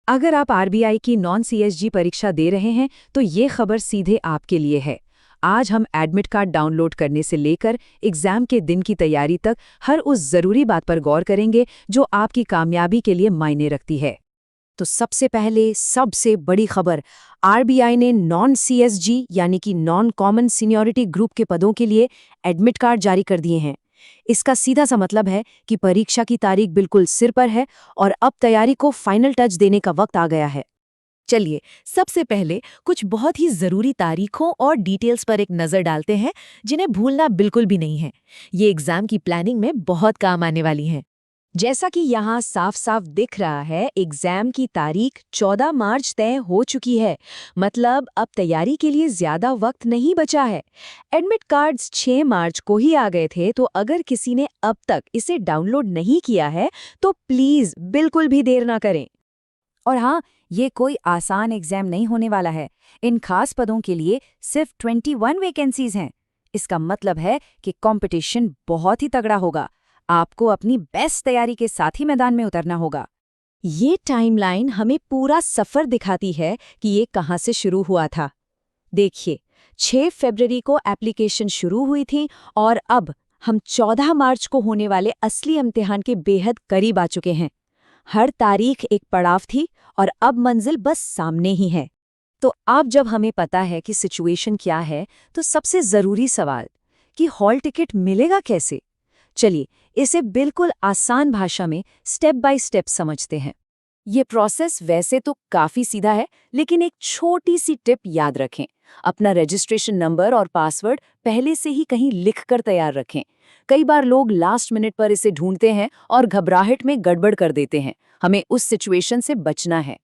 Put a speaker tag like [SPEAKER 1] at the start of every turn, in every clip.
[SPEAKER 1] अगर आप आरबीआई की नॉन सीएसजी परीक्षा दे रहे हैं तो ये खबर सीधे आपके लिए है। आज हम एडमिट कार्ड डाउनलोड करने से लेकर एग्जाम के दिन की तैयारी तक हर उस ज़रूरी बात पर गौर करेंगे जो आपकी कामयाबी के लिए मायने रखती है। तो सबसे पहले सबसे बड़ी खबर, आरबीआई ने नॉन सीएसजी यानी कि नॉन कॉमन सीनियरिटी ग्रुप के पदों के लिए एडमिट कार्ड जारी कर दिए हैं। इसका सीधा सा मतलब है कि परीक्षा की तारीख बिल्कुल सिर पर है और अब तैयारी को फाइनल टच देने का वक्त आ गया है।
[SPEAKER 2] चलिए, सबसे पहले कुछ बहुत ही जरूरी तारीखों और डिटेल्स पर एक नजर डालते हैं जिन्हें भूलना बिल्कुल भी नहीं है। ये एग्जाम की प्लानिंग में बहुत काम आने वाली हैं।
[SPEAKER 1] जैसा कि यहाँ साफ साफ दिख रहा है, एग्जाम की तारीख 14 मार्च तय हो चुकी है। मतलब अब तैयारी के लिए ज्यादा वक्त नहीं बचा है। एडमिट कार्ड्स 6 मार्च को ही आ गए थे, तो अगर किसी ने अब तक इसे डाउनलोड नहीं किया है तो प्लीज बिल्कुल भी देर ना करें। और हाँ, ये कोई आसान एग्जाम नहीं होने वाला है। इन खास पदों के लिए सिर्फ 21 वैकेंसीज हैं। इसका मतलब है कि कंपटीशन बहुत ही तगड़ा होगा। आपको अपनी बेस्ट तैयारी के साथ ही मैदान में उतरना होगा। ये टाइमलाइन हमें पूरा सफर दिखाती है कि ये कहाँ से शुरू हुआ था। देखिए, 6 फरवरी को एप्लीकेशन शुरू हुई थी और अब हम 14 मार्च को होने वाले असली इम्तिहान के बेहद करीब आ चुके हैं। हर तारीख एक पड़ाव थी और अब मंजिल बस सामने ही है। तो अब जब हमें पता है कि सिचुएशन क्या है, तो सबसे ज़रूरी सवाल कि हॉल टिकट मिलेगा कैसे। चलिए, इसे बिल्कुल आसान भाषा में स्टेप बाय स्टेप समझते हैं। ये प्रोसेस वैसे तो काफ़ी सीधा है, लेकिन एक छोटी सी टिप याद रखें। अपना रजिस्ट्रेशन नंबर और पासवर्ड पहले से ही कहीं लिख कर तैयार रखें। कई बार लोग लास्ट मिनट पर इसे ढूंढते हैं और घबराहट में गड़बड़ कर देते हैं। हमें उस सिचुएशन से बचना है।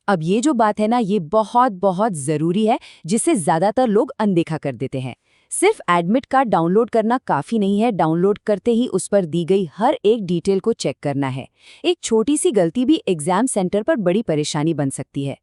[SPEAKER 1] अब ये जो बात है ना, ये बहुत बहुत ज़रूरी है, जिसे ज़्यादातर लोग अनदेखा कर देते हैं। सिर्फ एडमिट कार्ड डाउनलोड करना काफ़ी नहीं है। डाउनलोड करते ही उस पर दी गई हर एक डिटेल को चेक करना है। एक छोटी सी गलती भी एग्जाम सेंटर पर बड़ी परेशानी बन सकती है।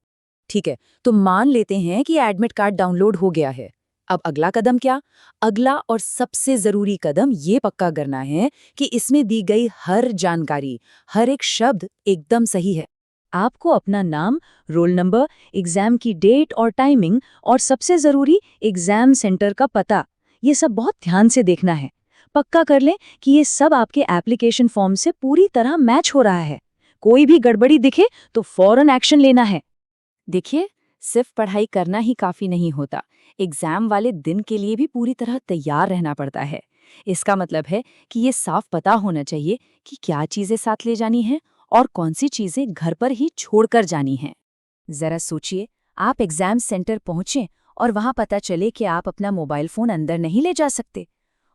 [SPEAKER 1] ठीक है, तो मान लेते हैं कि एडमिट कार्ड डाउनलोड हो गया है। अब अगला कदम क्या? अगला और सबसे ज़रूरी कदम ये पक्का करना है कि इसमें दी गई हर जानकारी, हर एक शब्द एकदम सही है। आपको अपना नाम, रोल नंबर, एग्जाम की डेट और टाइमिंग और सबसे ज़रूरी एग्जाम सेंटर का पता, ये सब बहुत ध्यान से देखना है। पक्का कर लें कि ये सब आपके एप्लीकेशन फॉर्म से पूरी तरह मैच हो रहा है। कोई भी गड़बड़ी दिखे तो फौरन एक्शन लेना है। देखिए, सिर्फ पढ़ाई करना ही काफ़ी नहीं होता। एग्जाम वाले दिन के लिए भी पूरी तरह तैयार रहना पड़ता है। इसका मतलब है कि ये साफ पता होना चाहिए कि क्या चीज़ें साथ ले जानी हैं और कौन सी चीज़ें घर पर ही छोड़कर जानी हैं। ज़रा सोचिए, आप एग्जाम सेंटर पहुँचें और वहाँ पता चले कि आप अपना मोबाइल फ़ोन अंदर नहीं ले जा सकते।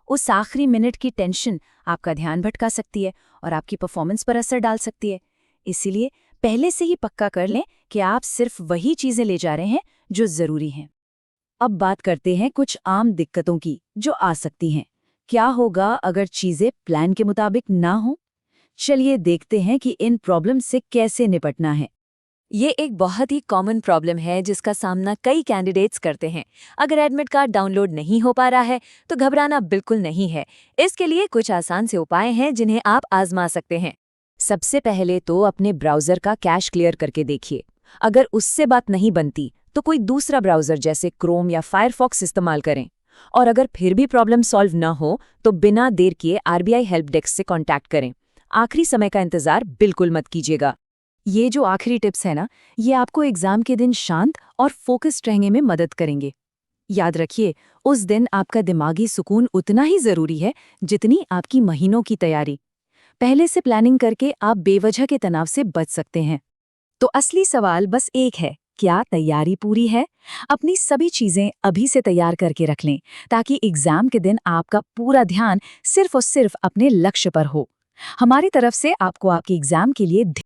[SPEAKER 1] उस आखिरी मिनट की टेंशन आपका ध्यान भटका सकती है और आपकी परफॉर्मेंस पर असर डाल सकती है। इसीलिए पहले से ही पक्का कर लें कि आप सिर्फ वही चीज़ें ले जा रहे हैं जो ज़रूरी हैं। अब बात करते हैं कुछ आम दिक्कतों की जो आ सकती हैं। क्या होगा अगर चीज़ें प्लान के मुताबिक ना हो? चलिए देखते हैं कि इन प्रॉब्लम से कैसे निपटना है। ये एक बहुत ही कॉमन प्रॉब्लम है जिसका सामना कई कैंडिडेट्स करते हैं। अगर एडमिट कार्ड डाउनलोड नहीं हो पा रहा है तो घबराना बिल्कुल नहीं है। इसके लिए कुछ आसान से उपाय हैं जिन्हें आप आजमा सकते हैं। सबसे पहले तो अपने ब्राउज़र का कैश क्लियर करके देखिए। अगर उससे बात नहीं बनती तो कोई दूसरा ब्राउज़र जैसे क्रोम या फायरफॉक्स इस्तेमाल करें। और अगर फिर भी प्रॉब्लम सॉल्व ना हो तो बिना देर किए आरबीआई हेल्प डेस्क से कॉन्टैक्ट करें। आखिरी समय का इंतज़ार बिल्कुल मत कीजिएगा। ये जो आखिरी टिप्स है ना, ये आपको एग्जाम के दिन शांत और फोकस्ड रहने में मदद करेंगे। याद रखिए, उस दिन आपका दिमागी सुकून उतना ही ज़रूरी है जितनी आपकी महीनों की तैयारी। पहले से प्लानिंग करके आप बेवजह के तनाव से बच सकते हैं। तो असली सवाल बस एक है, क्या तैयारी पूरी है? अपनी सभी चीज़ें अभी से तैयार करके रख लें ताकि एग्जाम के दिन आपका पूरा ध्यान सिर्फ और सिर्फ अपने लक्ष्य पर हो। हमारी तरफ से आपको आपके एग्जाम के लिए